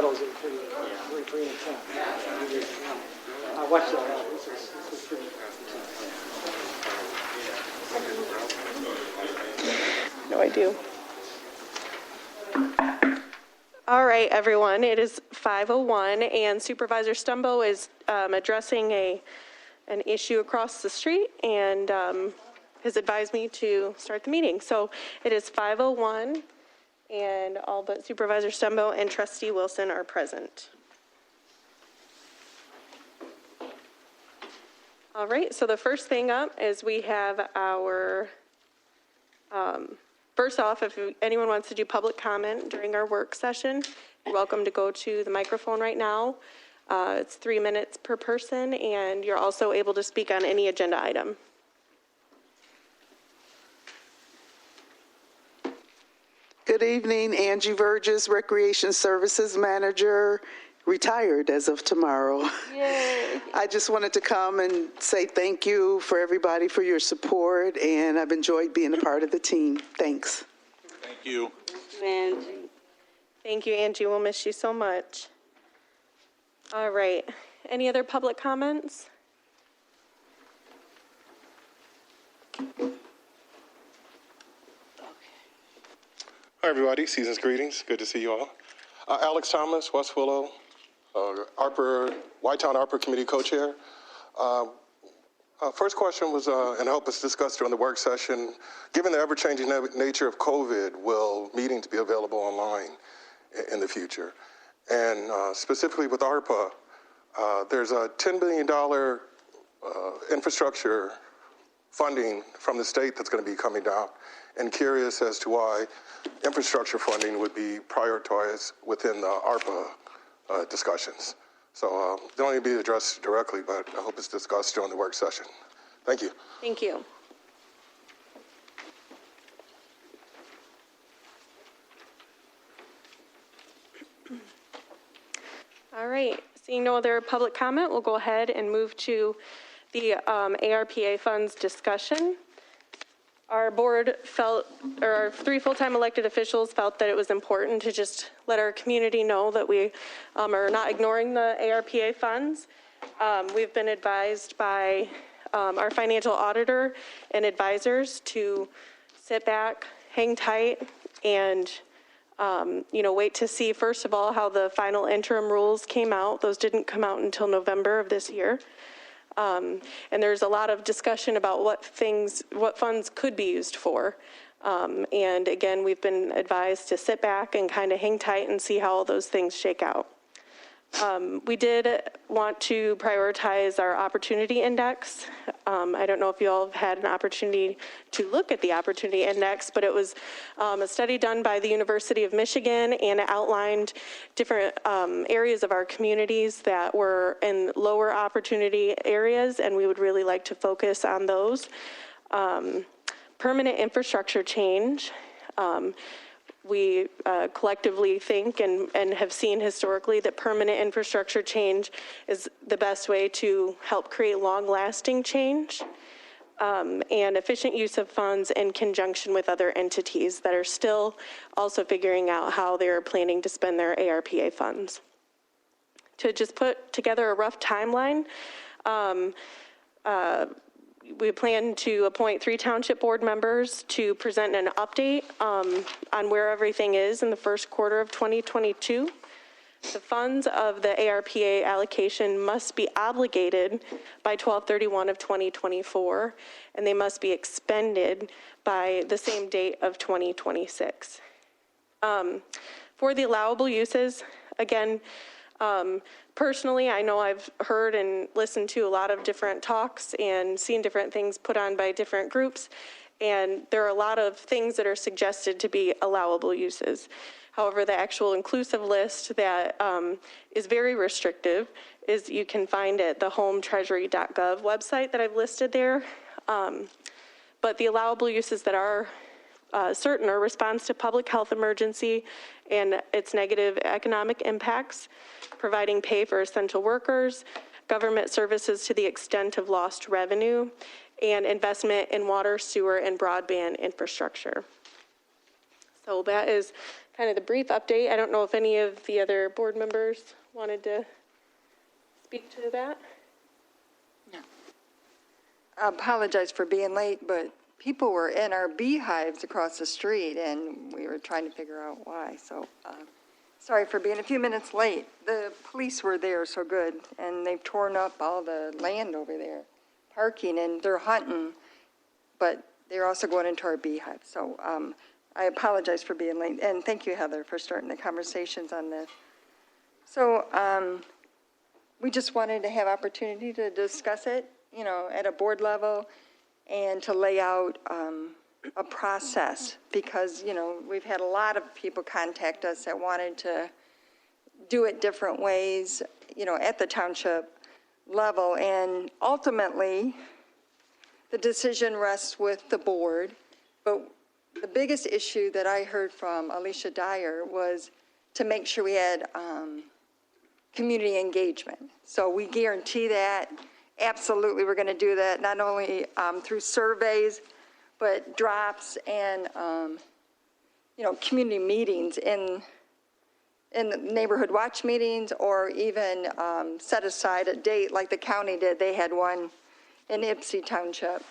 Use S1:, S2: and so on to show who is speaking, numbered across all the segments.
S1: battles are pretty intense. I watched that out. This is pretty intense.
S2: No, I do. All right, everyone. It is 5:01, and Supervisor Stumbo is addressing an issue across the street, and has advised me to start the meeting. So it is 5:01, and all but Supervisor Stumbo and Trustee Wilson are present. All right, so the first thing up is we have our, first off, if anyone wants to do public comment during our work session, you're welcome to go to the microphone right now. It's 3 minutes per person, and you're also able to speak on any agenda item.
S3: Good evening, Angie Burgess, Recreation Services Manager, retired as of tomorrow.
S2: Yay.
S3: I just wanted to come and say thank you for everybody for your support, and I've enjoyed being a part of the team. Thanks.
S4: Thank you.
S2: Angie. Thank you, Angie. We'll miss you so much. All right. Any other public comments?
S4: Hi, everybody. Season's greetings. Good to see you all. Alex Thomas, West Willow, Whitetown ARPA Committee Co-Chair. First question was, and I hope it's discussed during the work session, given the ever-changing nature of COVID, will meetings be available online in the future? And specifically with ARPA, there's a $10 billion infrastructure funding from the state that's going to be coming down, and curious as to why infrastructure funding would be prioritized within the ARPA discussions. So they don't need to be addressed directly, but I hope it's discussed during the work session. Thank you.
S2: Thank you. All right, seeing no other public comment, we'll go ahead and move to the ARPA funds discussion. Our board felt, or our 3 full-time elected officials felt that it was important to just let our community know that we are not ignoring the ARPA funds. We've been advised by our financial auditor and advisors to sit back, hang tight, and wait to see, first of all, how the final interim rules came out. Those didn't come out until November of this year. And there's a lot of discussion about what funds could be used for. And again, we've been advised to sit back and kind of hang tight and see how all those things shake out. We did want to prioritize our opportunity index. I don't know if you all have had an opportunity to look at the opportunity index, but it was a study done by the University of Michigan, and it outlined different areas of our communities that were in lower opportunity areas, and we would really like to focus on those. Permanent infrastructure change. We collectively think and have seen historically that permanent infrastructure change is the best way to help create long-lasting change, and efficient use of funds in conjunction with other entities that are still also figuring out how they're planning to spend their ARPA funds. To just put together a rough timeline, we plan to appoint 3 township board members to present an update on where everything is in the first quarter of 2022. The funds of the ARPA allocation must be obligated by 12/31 of 2024, and they must be expended by the same date of 2026. For the allowable uses, again, personally, I know I've heard and listened to a lot of different talks and seen different things put on by different groups, and there are a lot of things that are suggested to be allowable uses. However, the actual inclusive list that is very restrictive is you can find at the hometreasury.gov website that I've listed there. But the allowable uses that are certain are response to public health emergency and its negative economic impacts, providing pay for essential workers, government services to the extent of lost revenue, and investment in water, sewer, and broadband infrastructure. So that is kind of the brief update. I don't know if any of the other board members wanted to speak to that.
S5: I apologize for being late, but people were in our beehives across the street, and we were trying to figure out why. So sorry for being a few minutes late. The police were there, so good, and they've torn up all the land over there, parking, and they're hunting, but they're also going into our beehive. So I apologize for being late, and thank you, Heather, for starting the conversations on this. So we just wanted to have opportunity to discuss it, you know, at a board level, and to lay out a process, because, you know, we've had a lot of people contact us that wanted to do it different ways, you know, at the township level, and ultimately, the decision rests with the board. But the biggest issue that I heard from Alicia Dyer was to make sure we had community engagement. So we guarantee that. Absolutely, we're going to do that, not only through surveys, but drops and, you know, community meetings in the neighborhood watch meetings, or even set aside a date like the county did. They had one in Ypsilanti Township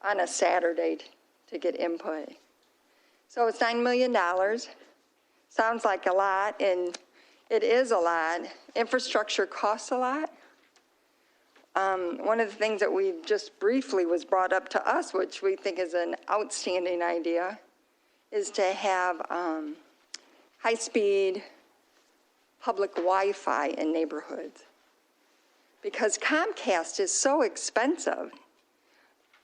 S5: on a Saturday to get input. So it's $9 million. Sounds like a lot, and it is a lot. Infrastructure costs a lot. One of the things that we just briefly was brought up to us, which we think is an outstanding idea, is to have high-speed public Wi-Fi in neighborhoods. Because Comcast is so expensive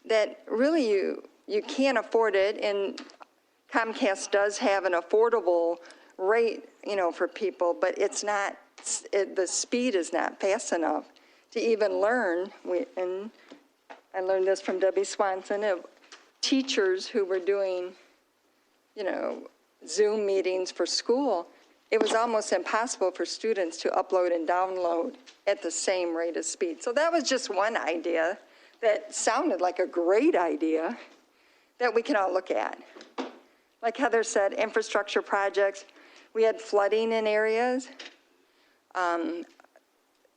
S5: that really you can't afford it, and Comcast does have an affordable rate, you know, for people, but it's not, the speed is not fast enough to even learn. And I learned this from Debbie Swanson, of teachers who were doing, you know, Zoom meetings for school. It was almost impossible for students to upload and download at the same rate of speed. So that was just one idea that sounded like a great idea that we can all look at. Like Heather said, infrastructure projects. We had flooding in areas.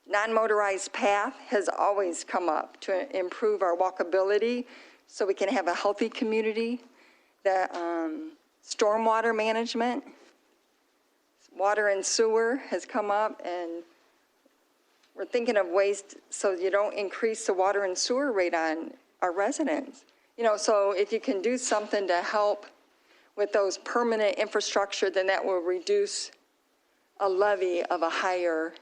S5: Non-motorized path has always come up to improve our walkability so we can have a healthy community. The stormwater management, water and sewer has come up, and we're thinking of ways so you don't increase the water and sewer rate on our residents. You know, so if you can do something to help with those permanent infrastructure, then that will reduce a levy of a higher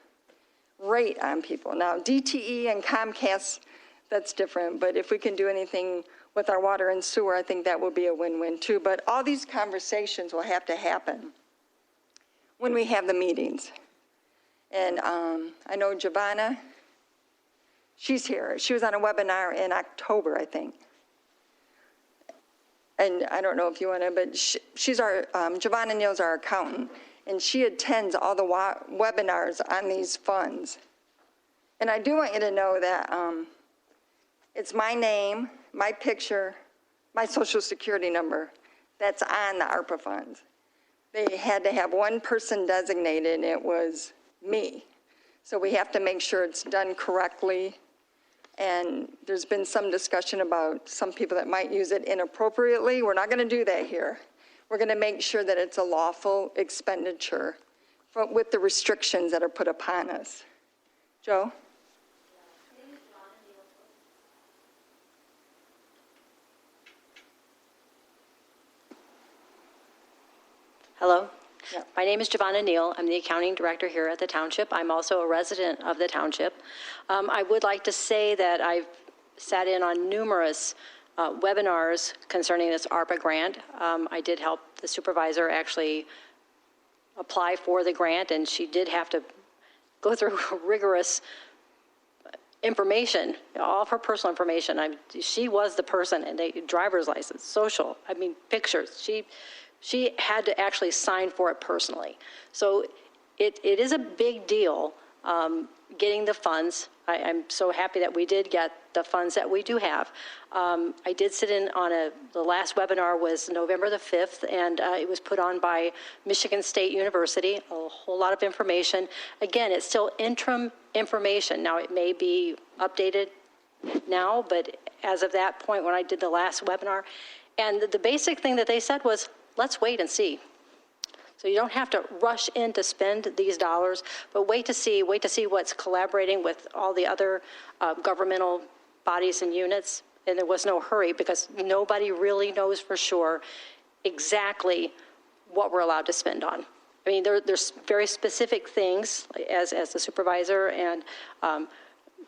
S5: rate on people. Now, DTE and Comcast, that's different, but if we can do anything with our water and sewer, I think that will be a win-win too. But all these conversations will have to happen when we have the meetings. And I know Giovanna, she's here. She was on a webinar in October, I think. And I don't know if you want to, but she's our, Giovanna Neal's our accountant, and she attends all the webinars on these funds. And I do want you to know that it's my name, my picture, my social security number that's on the ARPA funds. They had to have one person designated, and it was me. So we have to make sure it's done correctly. And there's been some discussion about some people that might use it inappropriately. We're not going to do that here. We're going to make sure that it's a lawful expenditure with the restrictions that are put upon us. Joe?
S6: Hello.
S5: Yeah.
S6: My name is Giovanna Neal. I'm the accounting director here at the township. I'm also a resident of the township. I would like to say that I've sat in on numerous webinars concerning this ARPA grant. I did help the supervisor actually apply for the grant, and she did have to go through rigorous information, all of her personal information. She was the person, and driver's license, social, pictures. She had to actually sign for it personally. So it is a big deal. getting the funds. I'm so happy that we did get the funds that we do have. I did sit in on the last webinar was November the 5th, and it was put on by Michigan State University, a whole lot of information. Again, it's still interim information. Now, it may be updated now, but as of that point when I did the last webinar, and the basic thing that they said was, let's wait and see. So you don't have to rush in to spend these dollars, but wait to see what's collaborating with all the other governmental bodies and units. And there was no hurry because nobody really knows for sure exactly what we're allowed to spend on. I mean, there's very specific things, as the supervisor and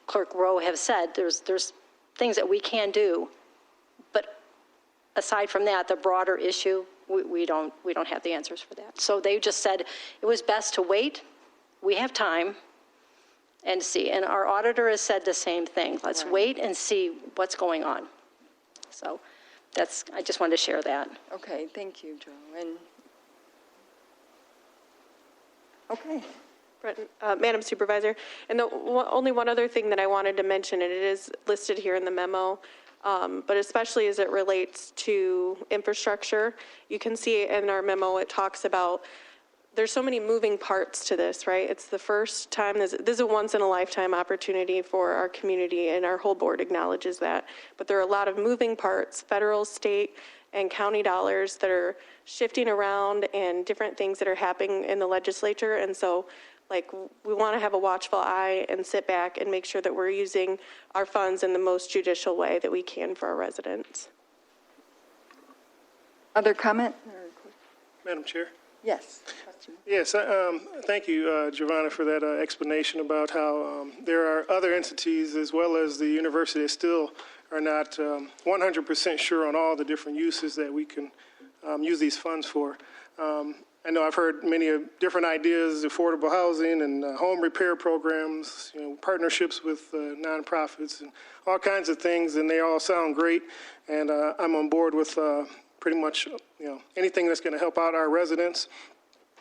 S6: Clerk Rowe have said, there's things that we can do. But aside from that, the broader issue, we don't have the answers for that. So they just said it was best to wait. We have time and see. And our auditor has said the same thing. Let's wait and see what's going on. So I just wanted to share that.
S5: Okay, thank you, Joe. And okay.
S2: Madam Supervisor, and only one other thing that I wanted to mention, and it is listed here in the memo, but especially as it relates to infrastructure, you can see in our memo, it talks about there's so many moving parts to this, right? It's the first time, this is a once-in-a-lifetime opportunity for our community, and our whole board acknowledges that. But there are a lot of moving parts, federal, state, and county dollars that are shifting around and different things that are happening in the legislature. And so, we want to have a watchful eye and sit back and make sure that we're using our funds in the most judicial way that we can for our residents.
S5: Other comment?
S7: Madam Chair?
S5: Yes.
S7: Yes, thank you, Giovanna, for that explanation about how there are other entities as well as the university that still are not 100% sure on all the different uses that we can use these funds for. I know I've heard many different ideas, affordable housing and home repair programs, partnerships with nonprofits and all kinds of things, and they all sound great. And I'm on board with pretty much, anything that's going to help out our residents,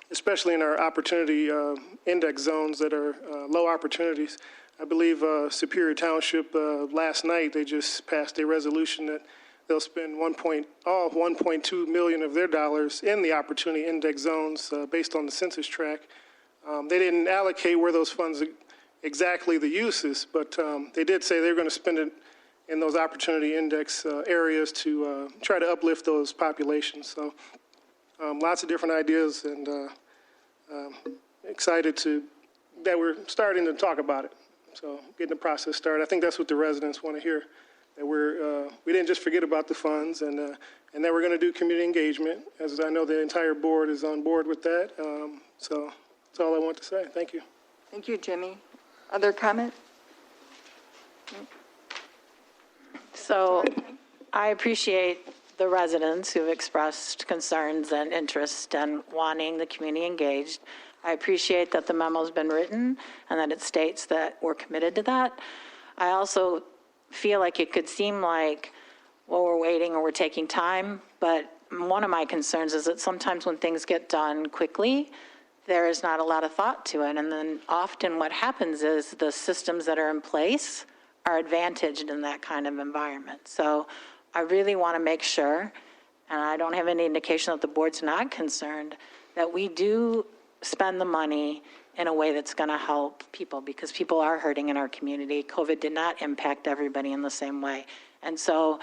S7: especially in our opportunity index zones that are low opportunities. I believe Superior Township last night, they just passed a resolution that they'll spend all 1.2 million of their dollars in the opportunity index zones based on the census tract. They didn't allocate where those funds exactly the uses, but they did say they're going to spend it in those opportunity index areas to try to uplift those populations. So lots of different ideas, and excited that we're starting to talk about it. So getting the process started. I think that's what the residents want to hear. That we didn't just forget about the funds, and that we're going to do community engagement, as I know the entire board is on board with that. So that's all I want to say. Thank you.
S5: Thank you, Jimmy. Other comment?
S8: So I appreciate the residents who've expressed concerns and interest in wanting the community engaged. I appreciate that the memo's been written and that it states that we're committed to that. I also feel like it could seem like, well, we're waiting or we're taking time, but one of my concerns is that sometimes when things get done quickly, there is not a lot of thought to it. And then often what happens is the systems that are in place are advantaged in that kind of environment. So I really want to make sure, and I don't have any indication that the board's not concerned, that we do spend the money in a way that's going to help people, because people are hurting in our community. COVID did not impact everybody in the same way. And so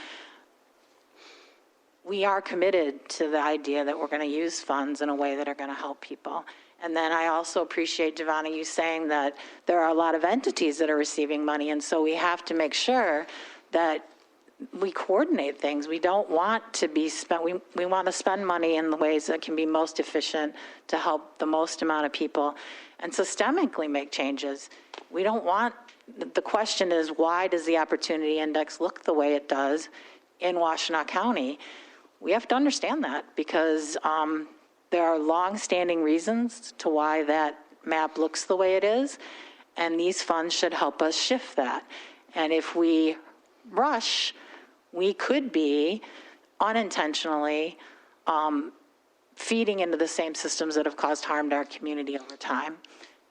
S8: we are committed to the idea that we're going to use funds in a way that are going to help people. And then I also appreciate, Giovanna, you saying that there are a lot of entities that are receiving money, and so we have to make sure that we coordinate things. We don't want to be spent, we want to spend money in the ways that can be most efficient to help the most amount of people and systemically make changes. We don't want, the question is, why does the opportunity index look the way it does in Washtenaw County? We have to understand that, because there are long-standing reasons to why that map looks the way it is, and these funds should help us shift that. And if we rush, we could be unintentionally feeding into the same systems that have caused harm to our community over time.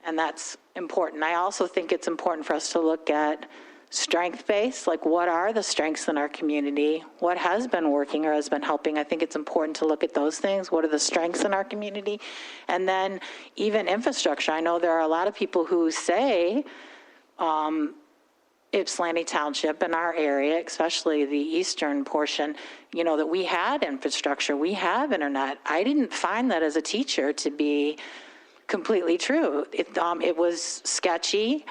S8: and that's important. I also think it's important for us to look at strength-based, like what are the strengths in our community? What has been working or has been helping? I think it's important to look at those things. What are the strengths in our community? And then even infrastructure. I know there are a lot of people who say Ypsilanti Township in our area, especially the eastern portion, you know, that we had infrastructure, we have internet. I didn't find that as a teacher to be completely true. It was sketchy.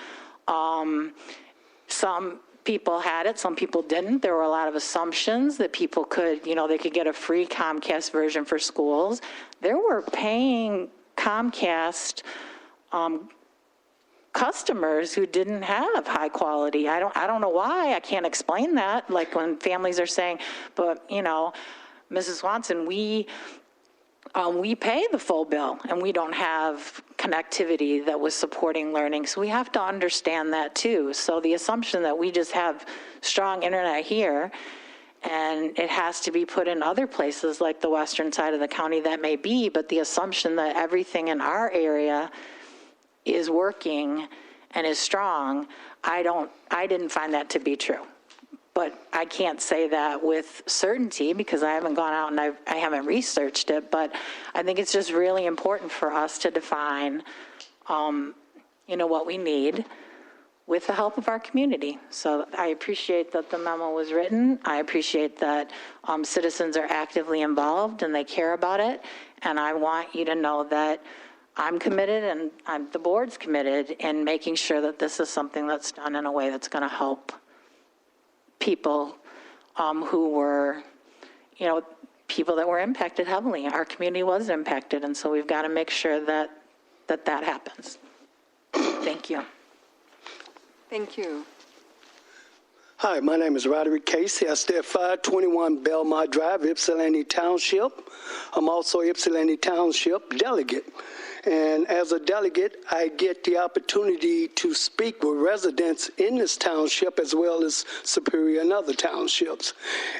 S8: Some people had it, some people didn't. There were a lot of assumptions that people could, you know, they could get a free Comcast version for schools. There were paying Comcast customers who didn't have high quality. I don't know why. I can't explain that. Like when families are saying, but, you know, Mrs. Swanson, we pay the full bill and we don't have connectivity that was supporting learning. So we have to understand that too. So the assumption that we just have strong internet here and it has to be put in other places like the western side of the county, that may be, but the assumption that everything in our area is working and is strong, I didn't find that to be true. But I can't say that with certainty because I haven't gone out and I haven't researched it. But I think it's just really important for us to define, you know, what we need with the help of our community. So I appreciate that the memo was written. I appreciate that citizens are actively involved and they care about it. And I want you to know that I'm committed and the board's committed in making sure that this is something that's done in a way that's going to help people who were, you know, people that were impacted heavily. Our community was impacted, and so we've got to make sure that that happens. Thank you.
S5: Thank you.
S9: Hi, my name is Roderick Casey. I stay at 521 Belmont Drive, Ypsilanti Township. I'm also Ypsilanti Township delegate. And as a delegate, I get the opportunity to speak with residents in this township as well as Superior and other townships.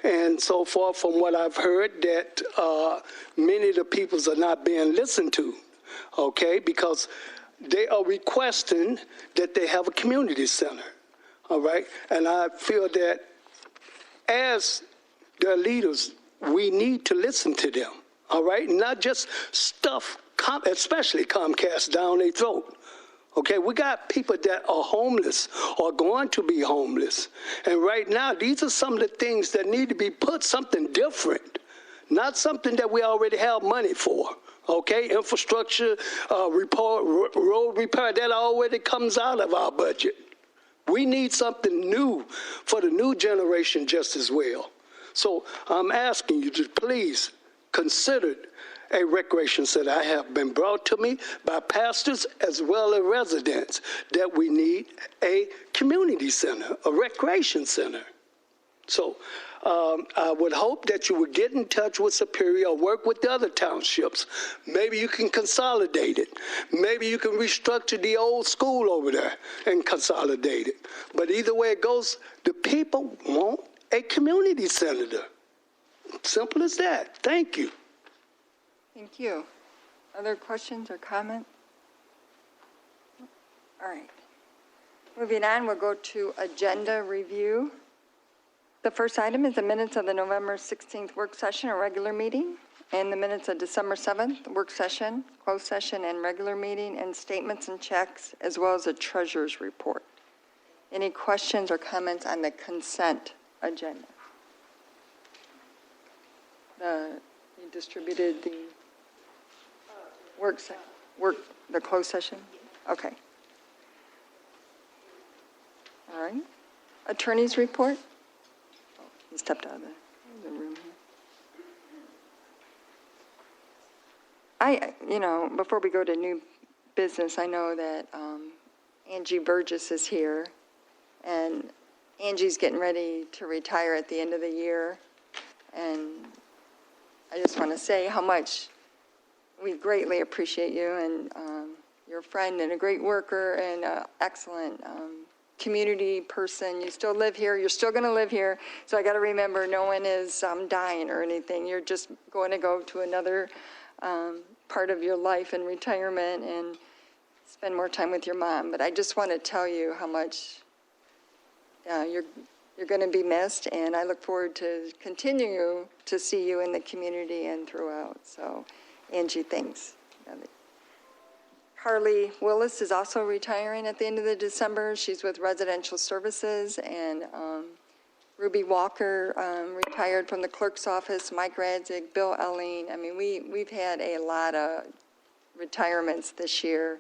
S9: And so far from what I've heard, that many of the peoples are not being listened to, okay, because they are requesting that they have a community center, all right? And I feel that as their leaders, we need to listen to them, all right? Not just stuff especially Comcast down their throat. Okay, we got people that are homeless or going to be homeless. And right now, these are some of the things that need to be put something different, not something that we already have money for. Okay, infrastructure, road repair, that already comes out of our budget. We need something new for the new generation just as well. So I'm asking you to please consider a recreation center. I have been brought to me by pastors as well as residents that we need a community center, a recreation center. So I would hope that you would get in touch with Superior, work with the other townships. Maybe you can consolidate it. Maybe you can restructure the old school over there and consolidate it. But either way it goes, the people want a community center. Simple as that. Thank you.
S5: Thank you. Other questions or comments? All right. Moving on, we'll go to agenda review. The first item is the minutes of the November 16th work session or regular meeting, and the minutes of December 7th work session, closed session, and regular meeting, and statements and checks, as well as a treasurer's report. Any questions or comments on the consent agenda? You distributed the the closed session? Okay. All right. Attorney's report? Oh, he stepped out of the room here. Before we go to new business, I know that Angie Burgess is here, and Angie's getting ready to retire at the end of the year, and I just want to say how much we greatly appreciate you, and you're a friend and a great worker and an excellent community person. You still live here. You're still going to live here. So I got to remember, no one is dying or anything. You're just going to go to another part of your life in retirement, and spend more time with your mom, but I just want to tell you how much you're going to be missed, and I look forward to continue to see you in the community and throughout. So, Angie, thanks. Carly Willis is also retiring at the end of the December. She's with Residential Services, and Ruby Walker retired from the clerk's office, Mike Radzig, Bill Elling. I mean, we've had a lot of retirements this year,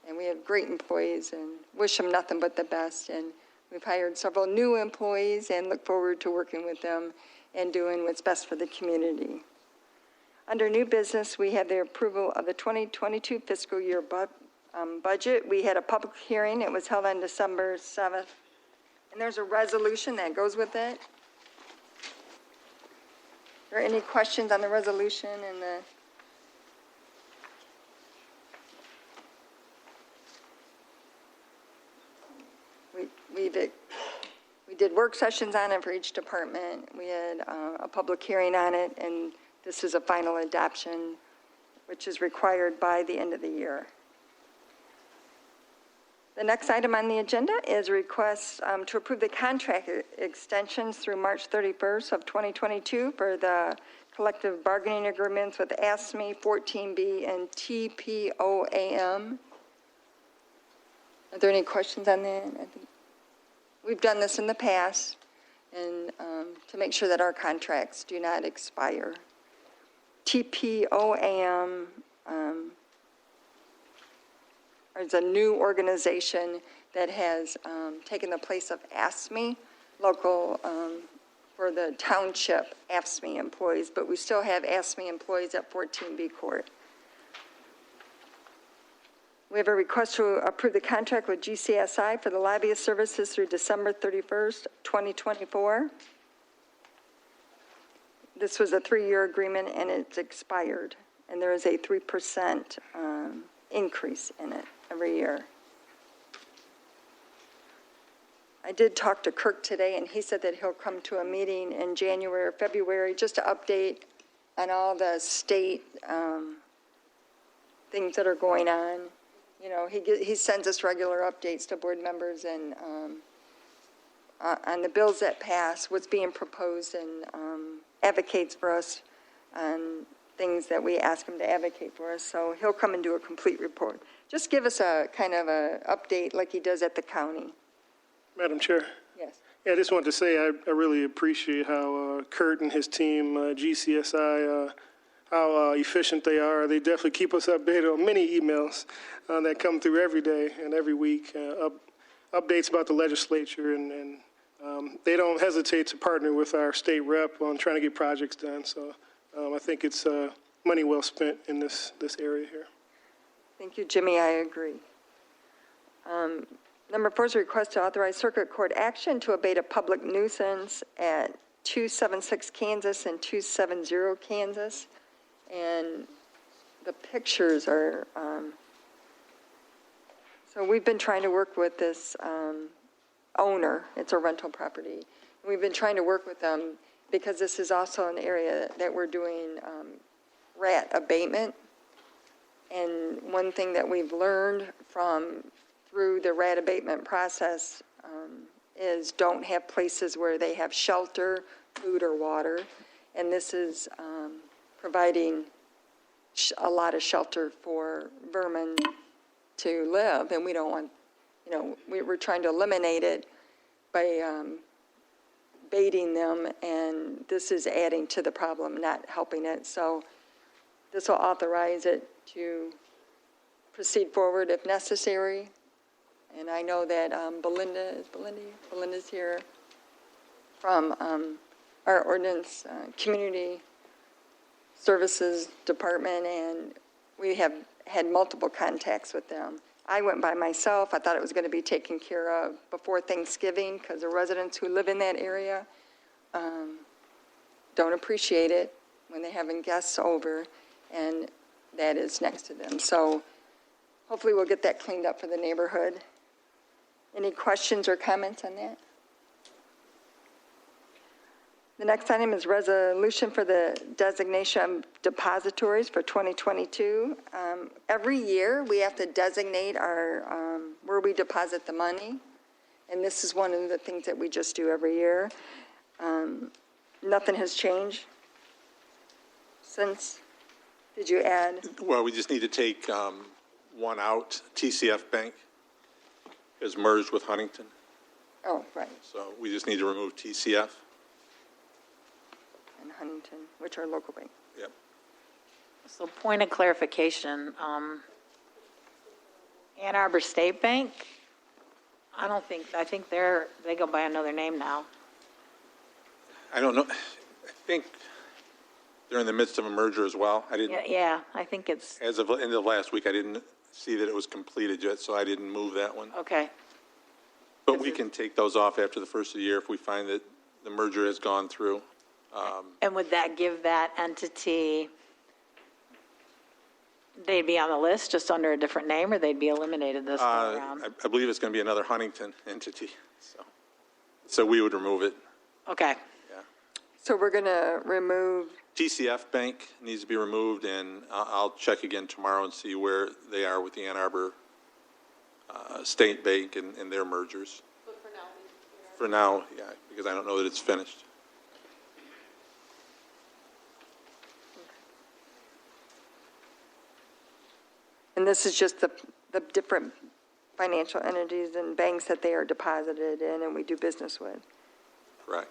S5: and we have great employees and wish them nothing but the best. And we've hired several new employees and look forward to working with them and doing what's best for the community. Under new business, we have the approval of the 2022 fiscal year budget. We had a public hearing. It was held on December 7th. And there's a resolution that goes with it. Are there any questions on the resolution and we did work sessions on it for each department. We had a public hearing on it, and this is a final adoption, which is required by the end of the year. The next item on the agenda is a request to approve the contract extensions through March 31st of 2022 for the collective bargaining agreements with ASME, 14B, and TPOAM. Are there any questions on that? I think we've done this in the past, and to make sure that our contracts do not expire. TPOAM is a new organization that has taken the place of ASME, local for the township ASME employees, but we still have ASME employees at 14B Court. We have a request to approve the contract with GCSI for the lobbyist services through December 31st, 2024. This was a 3-year agreement, and it's expired, and there is a 3% increase in it every year. I did talk to Kirk today, and he said that he'll come to a meeting in January or February just to update on all the state things that are going on. You know, he sends us regular updates to board members and on the bills that pass, what's being proposed, and advocates for us on things that we ask him to advocate for us. So he'll come and do a complete report. Just give us a kind of a update like he does at the county.
S7: Madam Chair.
S5: Yes.
S7: Yeah, I just wanted to say I really appreciate how Kurt and his team, GCSI, how efficient they are. They definitely keep us updated on many emails that come through every day and every week, updates about the legislature, and they don't hesitate to partner with our state rep on trying to get projects done. So I think it's money well spent in this area here.
S5: Thank you, Jimmy. I agree. Number 4 is a request to authorize circuit court action to abate a public nuisance at 276 Kansas and 270 Kansas. And the pictures are, so we've been trying to work with this owner. It's a rental property. We've been trying to work with them because this is also an area that we're doing rat abatement. And one thing that we've learned through the rat abatement process is don't have places where they have shelter, food, or water. And this is providing a lot of shelter for vermin to live, and we don't want, we're trying to eliminate it by baiting them, and this is adding to the problem, not helping it. So this will authorize it to proceed forward if necessary. And I know that Belinda's here from our ordinance community services department, and we have had multiple contacts with them. I went by myself. I thought it was going to be taken care of before Thanksgiving because the residents who live in that area don't appreciate it when they're having guests over, and that is next to them. So hopefully we'll get that cleaned up for the neighborhood. Any questions or comments on that? The next item is resolution for the designation of depositories for 2022. Every year, we have to designate our, where we deposit the money, and this is one of the things that we just do every year. Nothing has changed since. Did you add?
S10: Well, we just need to take one out. TCF Bank is merged with Huntington,
S5: Oh, right,
S10: so we just need to remove TCF.
S5: and Huntington, which are local bank.
S10: Yep.
S8: So point of clarification, Ann Arbor State Bank, I think they go by another name now.
S10: I don't know. I think they're in the midst of a merger as well. I didn't,
S8: Yeah, I think it's,
S10: as of end of last week, I didn't see that it was completed yet, so I didn't move that one.
S8: okay.
S10: But we can take those off after the first of the year if we find that the merger has gone through.
S8: And would that give that entity, they'd be on the list just under a different name, or they'd be eliminated this time around?
S10: I believe it's going to be another Huntington entity, so we would remove it.
S8: Okay.
S5: So we're going to remove,
S10: TCF Bank needs to be removed, and I'll check again tomorrow and see where they are with the Ann Arbor State Bank and their mergers. But for now, yeah, because I don't know that it's finished.
S5: and this is just the different financial entities and banks that they are deposited in and we do business with.
S10: Correct.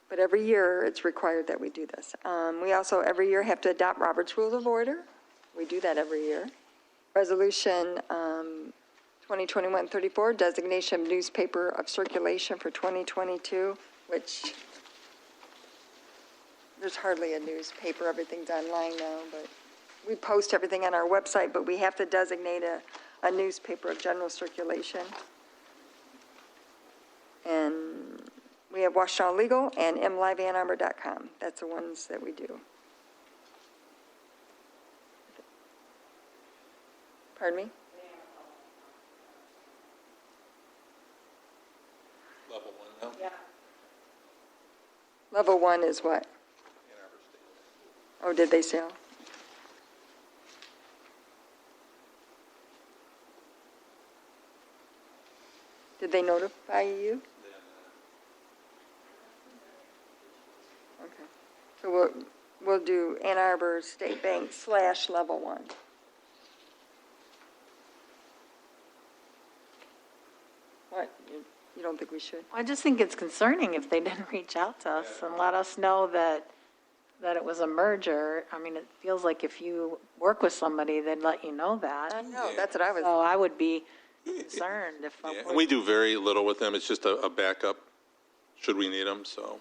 S5: But every year, it's required that we do this. We also, every year, have to adopt Robert's Rules of Order. We do that every year. Resolution 2021-34, designation of newspaper of circulation for 2022, which there's hardly a newspaper. Everything's online now, but we post everything on our website, but we have to designate a newspaper of general circulation. And we have Washington Legal and mliveannarbor.com. That's the ones that we do. Pardon me?
S10: Level one now?
S8: Yeah.
S5: Level 1 is what? Oh, did they sell? Did they notify you? Okay. So we'll do Ann Arbor State Bank / Level 1. What? You don't think we should?
S8: I just think it's concerning if they didn't reach out to us and let us know that it was a merger. I mean, it feels like if you work with somebody, they'd let you know that.
S5: No, that's what I was.
S8: So I would be concerned if.
S10: Yeah, and we do very little with them. It's just a backup should we need them, so.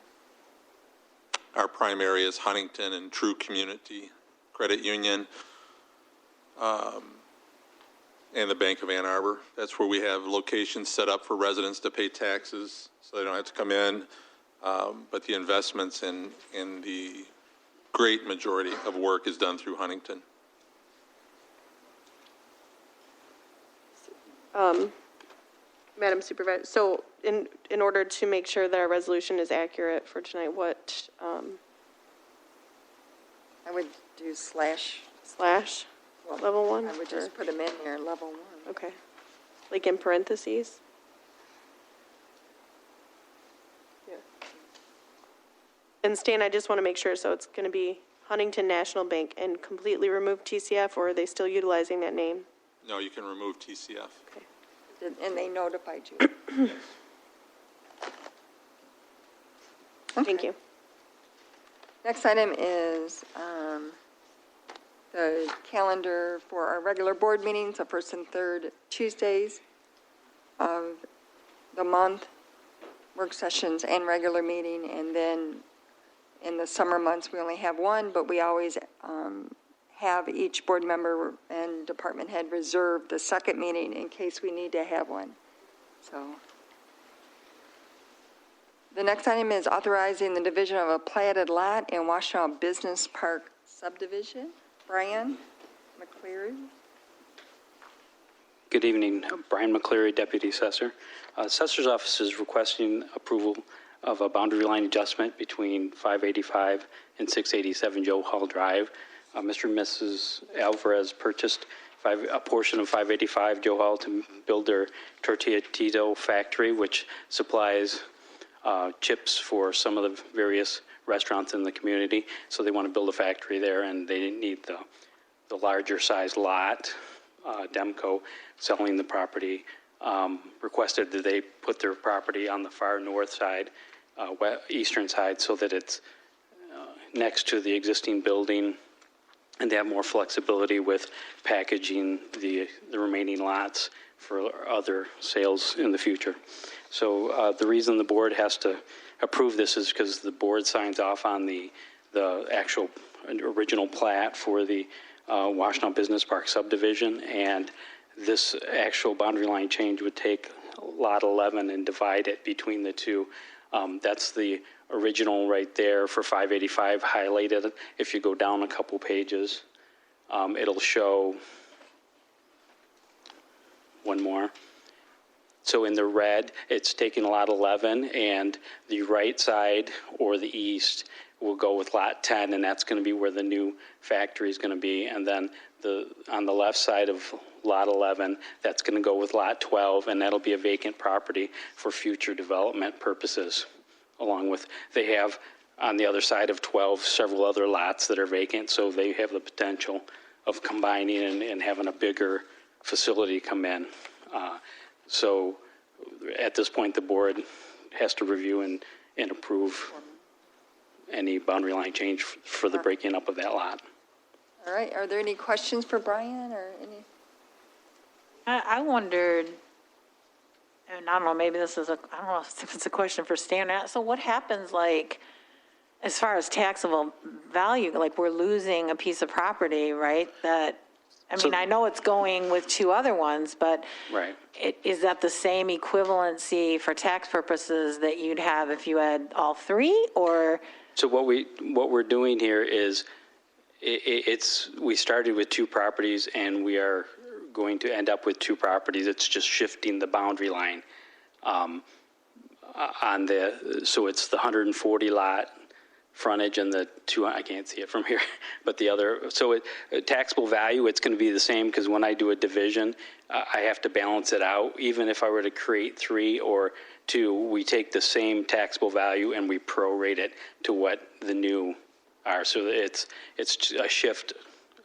S10: Our primary is Huntington and True Community Credit Union, and the Bank of Ann Arbor. That's where we have locations set up for residents to pay taxes, so they don't have to come in. But the investments in the great majority of work is done through Huntington.
S2: Madam Supervisor, so in order to make sure that our resolution is accurate for tonight, what,
S5: I would do /
S2: level 1?
S5: I would just put them in there, Level 1.
S2: Okay. Like in parentheses? Yeah. And Stan, I just want to make sure, so it's going to be Huntington National Bank and completely remove TCF, or are they still utilizing that name?
S10: No, you can remove TCF.
S2: Okay.
S5: And they notified you.
S2: Thank you.
S5: Next item is the calendar for our regular board meetings, the first and third Tuesdays of the month, work sessions and regular meeting. And then in the summer months, we only have one, but we always have each board member and department head reserve the second meeting in case we need to have one. So the next item is authorizing the division of a platted lot in Washtenaw Business Park subdivision. Brian McCleary.
S11: Good evening, Brian McCleary, Deputy Assessor. Assessor's Office is requesting approval of a boundary line adjustment between 585 and 687 Joe Hall Drive. Mr. and Mrs. Alvarez purchased a portion of 585 Joe Hall to build their tortilla factory, which supplies chips for some of the various restaurants in the community. So they want to build a factory there, and they didn't need the larger size lot. Demco, selling the property, requested that they put their property on the far north side, eastern side, so that it's next to the existing building, and they have more flexibility with packaging the remaining lots for other sales in the future. So the reason the board has to approve this is because the board signs off on the actual original plat for the Washtenaw Business Park subdivision, and this actual boundary line change would take lot 11 and divide it between the two. That's the original right there for 585 highlighted. If you go down a couple pages, it'll show one more. So in the red, it's taking lot 11, and the right side or the east will go with lot 10, and that's going to be where the new factory is going to be. And then on the left side of lot 11, that's going to go with lot 12, and that'll be a vacant property for future development purposes. Along with, they have on the other side of 12 several other lots that are vacant, so they have the potential of combining and having a bigger facility come in. So at this point, the board has to review and approve any boundary line change for the breaking up of that lot.
S5: All right, are there any questions for Brian or any?
S8: I wondered, and I don't know, maybe this is I don't know if it's a question for Stan. So what happens, like, as far as taxable value, like we're losing a piece of property, right? That, I mean, I know it's going with two other ones, but
S11: Right.
S8: Is that the same equivalency for tax purposes that you'd have if you had all three, or?
S11: So what we're doing here is we started with two properties, and we are going to end up with two properties. It's just shifting the boundary line so it's the 140 lot frontage and the two, I can't see it from here, but the other, so taxable value, it's going to be the same, because when I do a division, I have to balance it out. Even if I were to create 3 or 2, we take the same taxable value and we prorate it to what the new are. So it's a shift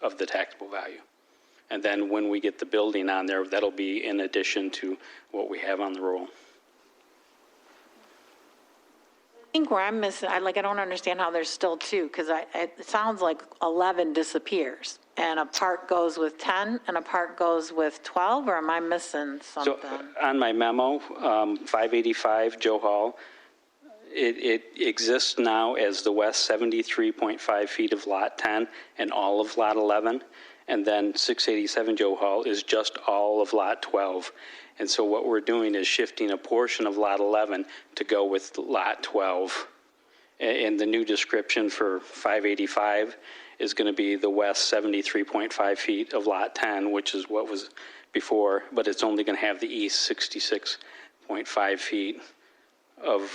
S11: of the taxable value. And then when we get the building on there, that'll be in addition to what we have on the roll.
S8: I think where I'm missing, I don't understand how there's still two, because it sounds like 11 disappears, and a part goes with 10, and a part goes with 12, or am I missing something?
S11: So on my memo, 585 Joe Hall, it exists now as the west 73.5 feet of lot 10 and all of lot 11, and then 687 Joe Hall is just all of lot 12. And so what we're doing is shifting a portion of lot 11 to go with lot 12. And the new description for 585 is going to be the west 73.5 feet of lot 10, which is what was before, but it's only going to have the east 66.5 feet of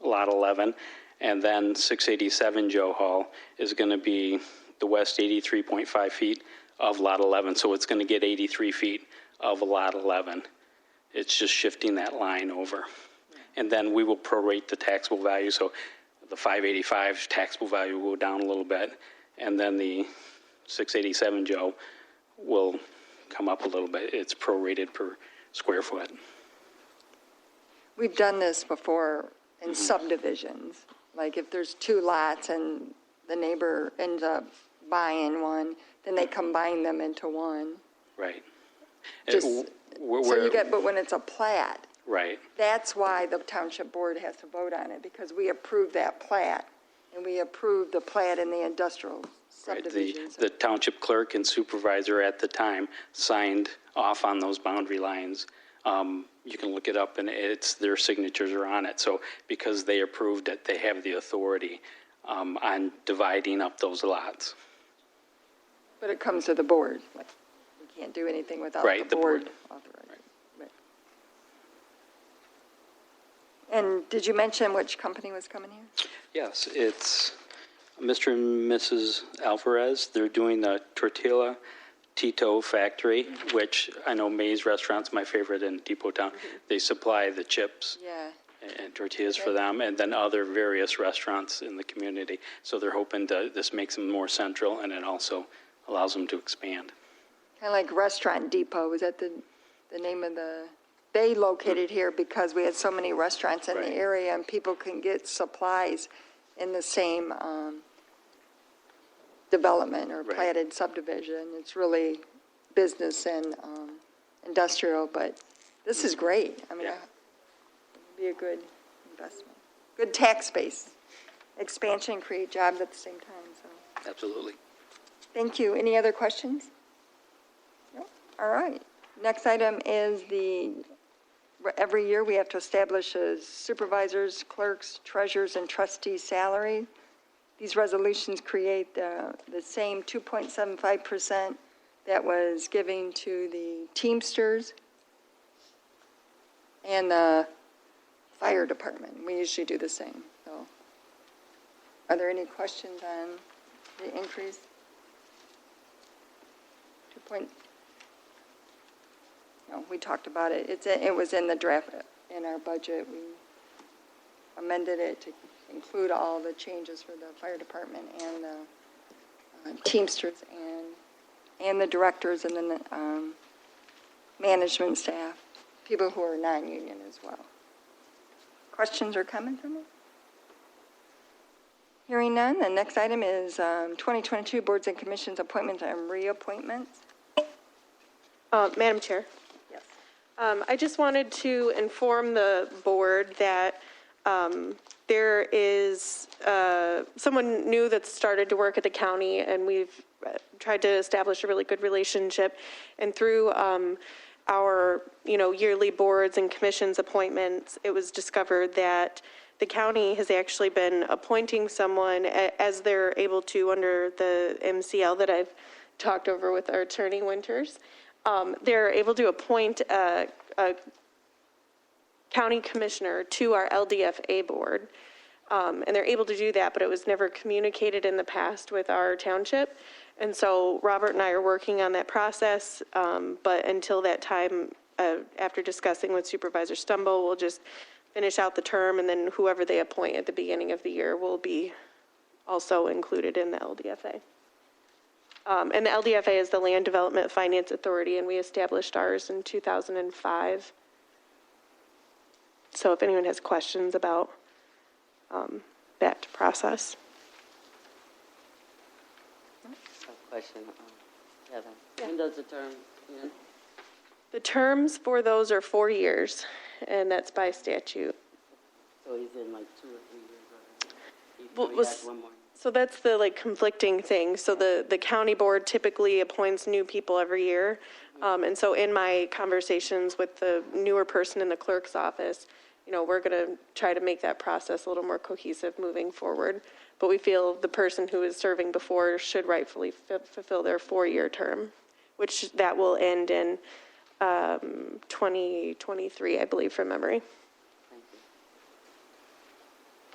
S11: lot 11. And then 687 Joe Hall is going to be the west 83.5 feet of lot 11. So it's going to get 83 feet of lot 11. It's just shifting that line over. And then we will prorate the taxable value. So the 585 taxable value will go down a little bit. And then the 687 Joe will come up a little bit. It's prorated per square foot.
S5: We've done this before in subdivisions. Like if there's 2 lots and the neighbor ends up buying one, then they combine them into one.
S11: Right.
S5: Just, so you get, but when it's a plat,
S11: right.
S5: That's why the township board has to vote on it, because we approved that plat, and we approved the plat in the industrial subdivision.
S11: The township clerk and supervisor at the time signed off on those boundary lines. You can look it up, and their signatures are on it. So because they approved it, they have the authority on dividing up those lots.
S5: But it comes to the board. Like, we can't do anything without
S11: Right,
S5: the board authorizing.
S11: Right.
S5: Right. And did you mention which company was coming here?
S11: Yes, it's Mr. and Mrs. Alvarez. They're doing the Tortilla Tito Factory, which I know May's Restaurant's my favorite in Depot Town. They supply the chips
S5: Yeah.
S11: and tortillas for them, and then other various restaurants in the community. So they're hoping this makes them more central, and it also allows them to expand.
S5: Kind of like Restaurant Depot, was that the name of the, they located here because we had so many restaurants in
S11: Right.
S5: the area and people can get supplies in the same development or
S11: Right.
S5: platted subdivision. It's really business and industrial, but this is great. I mean,
S11: Yeah.
S5: it'd be a good investment. Good tax base, expansion, create jobs at the same time, so.
S11: Absolutely.
S5: Thank you. Any other questions? No? All right. Next item is every year we have to establish a supervisors, clerks, treasurers, and trustees' salary. These resolutions create the same 2.75% that was given to the Teamsters and the fire department. We usually do the same, so. Are there any questions on the increase? No, we talked about it. It was in the draft, in our budget. We amended it to include all the changes for the fire department and the Teamsters and the directors and then the management staff, people who are non-union as well. Questions or comments on it? Hearing none, the next item is 2022 Boards and Commissions appointments and reappointments.
S2: Madam Chair,
S5: Yes.
S2: I just wanted to inform the board that there is someone new that's started to work at the county, and we've tried to establish a really good relationship. And through our, yearly boards and commissions appointments, it was discovered that the county has actually been appointing someone as they're able to under the MCL that I've talked over with our attorney Winters. They're able to appoint a county commissioner to our LDFA board. And they're able to do that, but it was never communicated in the past with our township. And so Robert and I are working on that process. But until that time, after discussing with Supervisor Stumbo, we'll just finish out the term, and then whoever they appoint at the beginning of the year will be also included in the LDFA. And the LDFA is the Land Development Finance Authority, and we established ours in 2005. So if anyone has questions about that process.
S12: Question, Kevin. When does the term end?
S2: The terms for those are 4 years, and that's by statute.
S12: So he's in like 2 or 3 years
S2: Well,
S12: already? He has one more.
S2: So that's the conflicting thing. So the county board typically appoints new people every year. And so in my conversations with the newer person in the clerk's office, we're going to try to make that process a little more cohesive moving forward. But we feel the person who was serving before should rightfully fulfill their 4-year term, which that will end in 2023, I believe, from memory.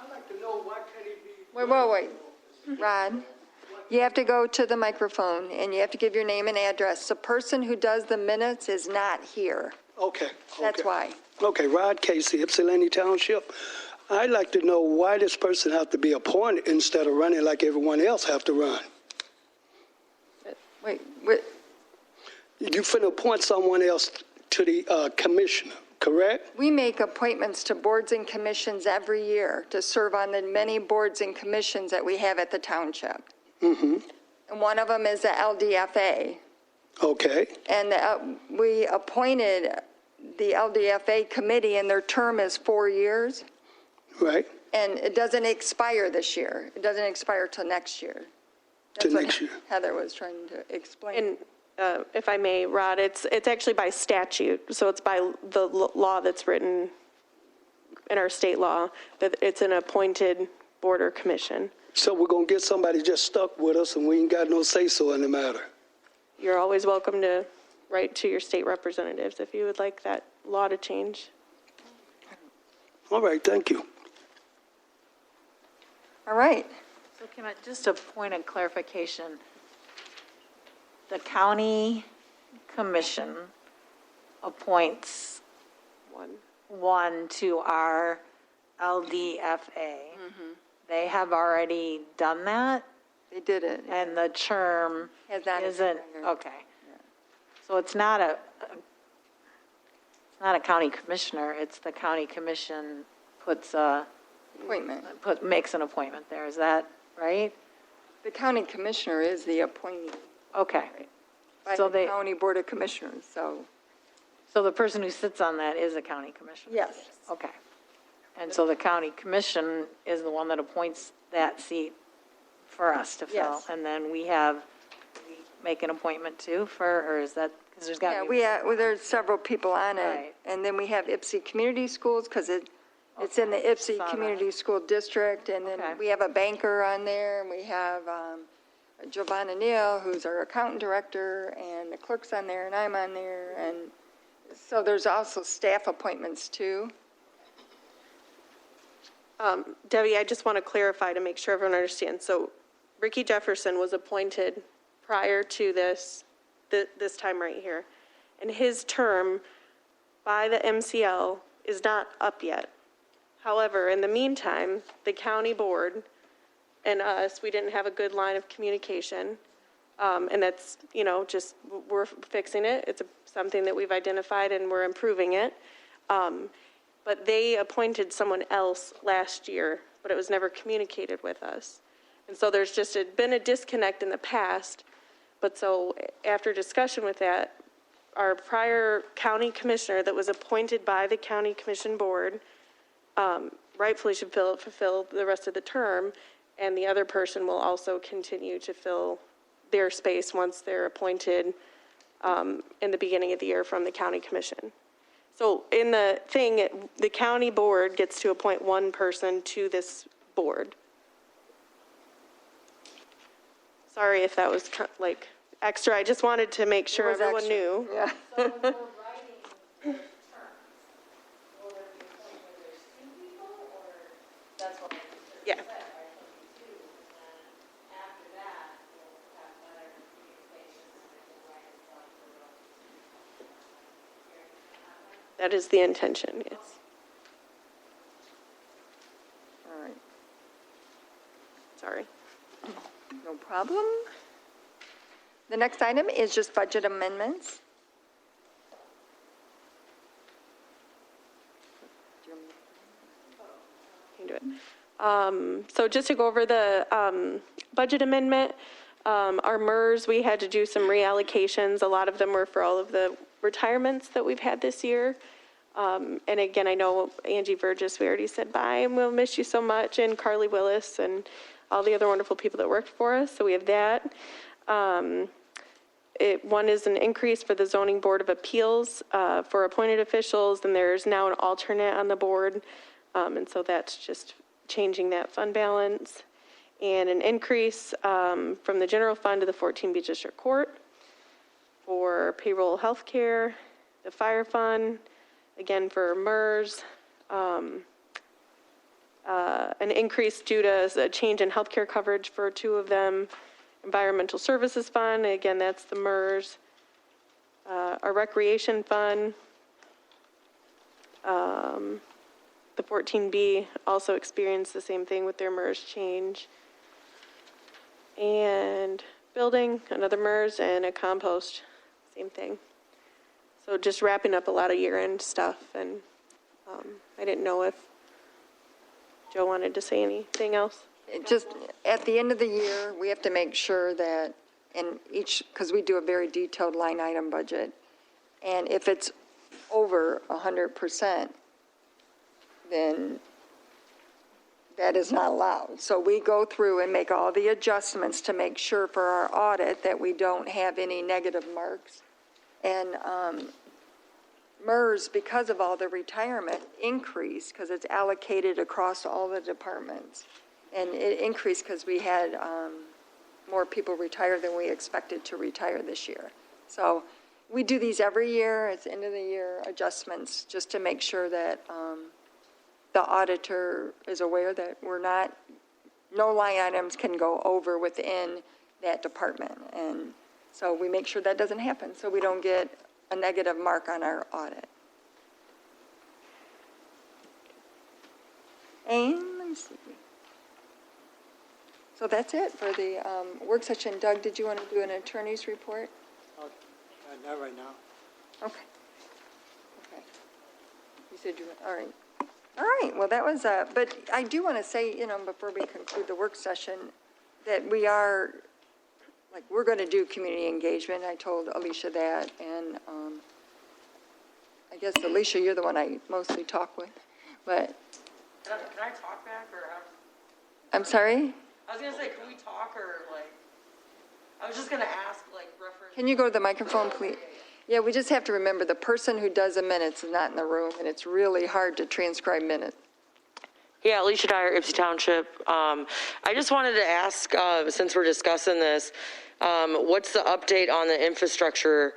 S9: I'd like to know why can't he be...
S5: Wait. Rod, you have to go to the microphone, and you have to give your name and address. The person who does the minutes is not here.
S9: Okay.
S5: That's why.
S9: Okay, Rod Casey, Ypsilanti Township. I'd like to know why this person have to be appointed instead of running like everyone else have to run.
S5: Wait,
S9: You finna appoint someone else to the commissioner, correct?
S5: we make appointments to boards and commissions every year to serve on the many boards and commissions that we have at the township. Mm-hmm. And one of them is the LDFA.
S9: Okay,
S5: And we appointed the LDFA committee, and their term is 4 years.
S9: right,
S5: And it doesn't expire this year. It doesn't expire till next year.
S9: to
S5: That's what
S9: next year.
S5: Heather was trying to explain.
S2: And if I may, Rod, it's actually by statute. So it's by the law that's written in our state law, that it's an appointed board or commission.
S9: So we're gonna get somebody just stuck with us and we ain't got no say-so in the matter.
S2: You're always welcome to write to your state representatives if you would like that law to change.
S9: All right, thank you.
S5: All right.
S8: So can I, just a point of clarification. The county commission appoints one to our LDFA. They have already done that,
S5: They did it.
S8: and the term
S5: Has not
S8: isn't,
S5: expired.
S8: okay. So it's not a county commissioner, it's the county commission puts
S5: Appointment.
S8: makes an appointment there, is that right?
S5: The county commissioner is the appointee
S8: Okay.
S5: by
S8: So
S5: the
S8: they,
S5: county board of commissioners, so,
S8: so the person who sits on that is a county commissioner?
S5: yes.
S8: Okay. And so the county commission is the one that appoints that seat for us to fill?
S5: Yes.
S8: And then we make an appointment too for, or is that, because there's got
S5: Yeah,
S8: to be.
S5: well, there's several people on it.
S8: Right.
S5: And then we have Ypsi Community Schools, because it's in the Ypsi
S8: Saw that.
S5: Community School District. And then
S8: Okay.
S5: we have a banker on there, and we have Giovanna Neal, who's our accountant director, and the clerk's on there, and I'm on there. And so there's also staff appointments too.
S2: Debbie, I just want to clarify to make sure everyone understands. So Ricky Jefferson was appointed prior to this time right here. And his term by the MCL is not up yet. However, in the meantime, the county board and us, we didn't have a good line of communication. And that's, just, we're fixing it. It's something that we've identified and we're improving it. But they appointed someone else last year, but it was never communicated with us. And so there's just been a disconnect in the past. But so after discussion with that, our prior county commissioner that was appointed by the county commission board rightfully should fulfill the rest of the term, and the other person will also continue to fill their space once they're appointed in the beginning of the year from the county commission. So in the thing, the county board gets to appoint one person to this board. Sorry if that was like extra. I just wanted to make sure
S5: It was
S2: everyone
S5: extra.
S2: knew.
S5: Yeah.
S8: So when we're writing the terms, will there be a point where there's two people, or that's what I
S2: Yeah.
S8: said, right? There'll be two, and then after that, we'll have better communication, and we can write it down for the.
S2: That is the intention, yes.
S5: All right,
S2: Sorry.
S5: no problem. The next item is just budget amendments.
S2: Can do it. So just to go over the budget amendment, our MERS, we had to do some reallocations. A lot of them were for all of the retirements that we've had this year. And again, I know Angie Burgess, we already said bye, and we'll miss you so much, and Carly Willis, and all the other wonderful people that worked for us, so we have that. One is an increase for the Zoning Board of Appeals for appointed officials, and there's now an alternate on the board, and so that's just changing that fund balance. And an increase from the general fund to the 14 Beach District Court for payroll health care, the fire fund, again for MERS, an increase due to a change in healthcare coverage for two of them, environmental services fund, again, that's the MERS, our recreation fund, the 14B also experienced the same thing with their MERS change, and building, another MERS, and a compost, same thing. So just wrapping up a lot of year-end stuff, and I didn't know if Joe wanted to say anything else.
S5: Just at the end of the year, we have to make sure that in each, because we do a very detailed line item budget, and if it's over 100%, then that is not allowed. So we go through and make all the adjustments to make sure for our audit that we don't have any negative marks. And MERS, because of all the retirement, increased because it's allocated across all the departments. And it increased because we had more people retire than we expected to retire this year. So we do these every year. It's end of the year adjustments just to make sure that the auditor is aware that no line items can go over within that department. And so we make sure that doesn't happen, so we don't get a negative mark on our audit. And let me see. So that's it for the work session. Doug, did you want to do an attorney's report?
S1: Not right now.
S5: Okay. Okay. You said you, all right. All right, well, that was, but I do want to say, before we conclude the work session, that we are, we're going to do community engagement. I told Alicia that, and I guess, Alicia, you're the one I mostly talk with, but.
S13: Can I talk back, or?
S5: I'm sorry?
S13: I was going to say, can we talk, or, I was just going to ask, reference.
S5: Can you go to the microphone, please? Yeah, we just have to remember the person who does the minutes is not in the room, and it's really hard to transcribe minutes.
S13: Yeah, Alicia Dyer, Ypsilanti Township. I just wanted to ask, since we're discussing this, what's the update on the infrastructure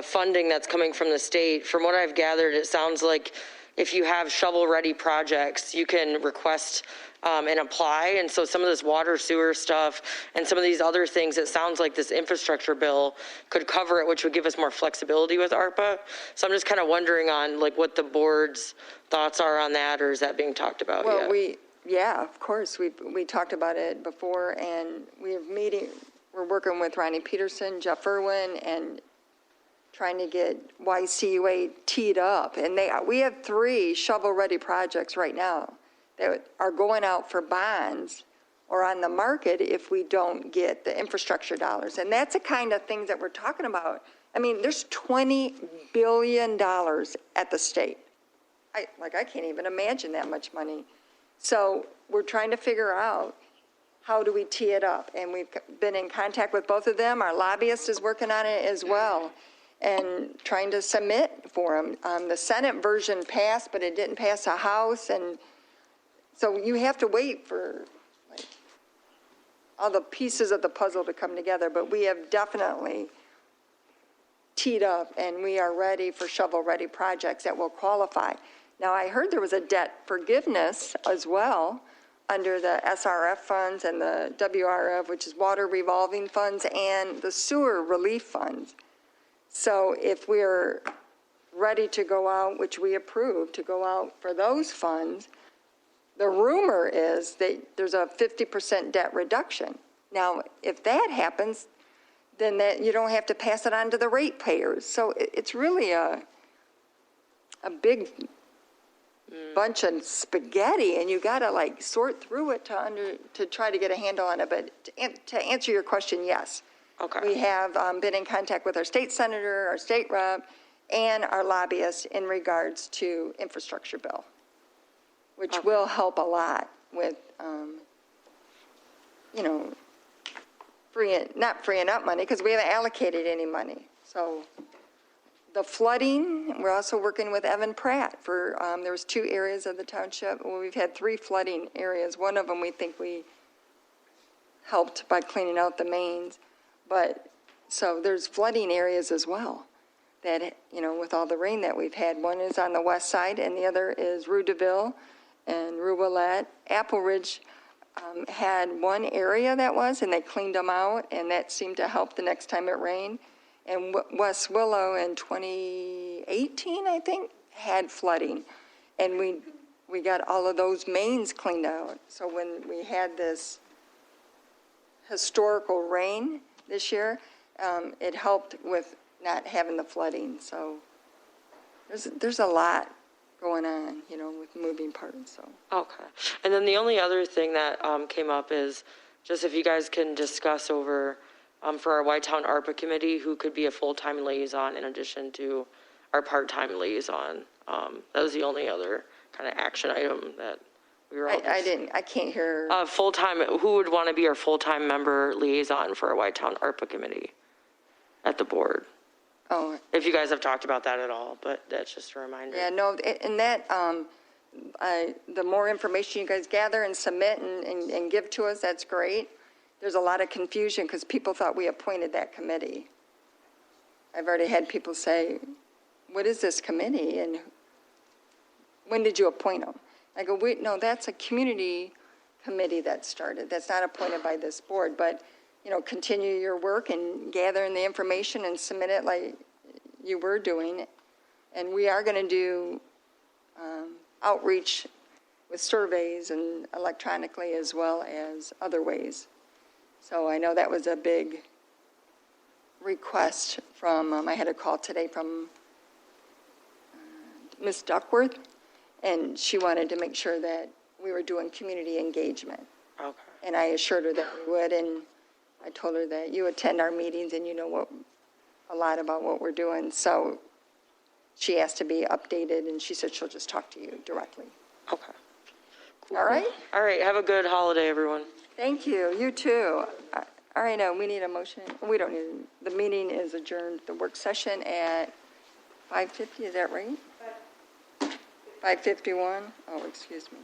S13: funding that's coming from the state? From what I've gathered, it sounds like if you have shovel-ready projects, you can request and apply. And so some of this water sewer stuff and some of these other things, it sounds like this infrastructure bill could cover it, which would give us more flexibility with ARPA. So I'm just kind of wondering on what the board's thoughts are on that, or is that being talked about yet?
S5: Well, yeah, of course, we talked about it before, and we're working with Ronnie Peterson, Jeff Irwin, and trying to get YCUA teed up. And we have 3 shovel-ready projects right now that are going out for bonds or on the market if we don't get the infrastructure dollars. And that's the kind of things that we're talking about. I mean, there's $20 billion at the state. I can't even imagine that much money. So we're trying to figure out how do we tee it up. And we've been in contact with both of them. Our lobbyist is working on it as well and trying to submit for them. The Senate version passed, but it didn't pass the House. And so you have to wait for all the pieces of the puzzle to come together. But we have definitely teed up, and we are ready for shovel-ready projects that will qualify. Now, I heard there was a debt forgiveness as well under the SRF funds and the WRF, which is water revolving funds, and the sewer relief funds. So if we're ready to go out, which we approved to go out for those funds, the rumor is that there's a 50% debt reduction. Now, if that happens, then you don't have to pass it on to the ratepayers. So it's really a big bunch of spaghetti, and you got to sort through it to try to get a handle on it. But to answer your question, yes.
S13: Okay.
S5: We have been in contact with our state senator, our state rep, and our lobbyist in regards to infrastructure bill, which will help a lot with, not freeing up money because we haven't allocated any money. So the flooding, we're also working with Evan Pratt for, there was 2 areas of the township. Well, we've had 3 flooding areas. One of them we think we helped by cleaning out the mains. But, so there's flooding areas as well that, with all the rain that we've had. One is on the west side, and the other is Rue DeVille and Rue Willette. Apple Ridge had one area and they cleaned them out, and that seemed to help the next time it rained. And West Willow in 2018, I think, had flooding. And we got all of those mains cleaned out. So when we had this historical rain this year, it helped with not having the flooding. So there's a lot going on, with moving parts. So.
S13: Okay. And then the only other thing that came up is just if you guys can discuss over for our Whitetown ARPA committee who could be a full-time liaison in addition to our part-time liaison. That was the only other kind of action item that we were all
S5: I can't hear.
S13: Full-time, who would want to be our full-time member liaison for our Whitetown ARPA committee at the board?
S5: Oh.
S13: If you guys have talked about that at all, but that's just a reminder.
S5: Yeah, no, and that, the more information you guys gather and submit and give to us, that's great. There's a lot of confusion because people thought we appointed that committee. I've already had people say, what is this committee and when did you appoint them? I go, wait, no, that's a community committee that started. That's not appointed by this board, but, continue your work and gather in the information and submit it like you were doing. And we are going to do outreach with surveys and electronically as well as other ways. So I know that was a big request from, I had a call today from Ms. Duckworth, and she wanted to make sure that we were doing community engagement.
S13: Okay.
S5: And I assured her that we would, and I told her that you attend our meetings and you know a lot about what we're doing. So she asked to be updated, and she said she'll just talk to you directly.
S13: Okay. Cool.
S5: All right?
S13: All right, have a good holiday, everyone.
S5: Thank you. You too. All right, now we need a motion. We don't need, the meeting is adjourned, the work session at 5:50, is that right? 5:51? Oh, excuse me.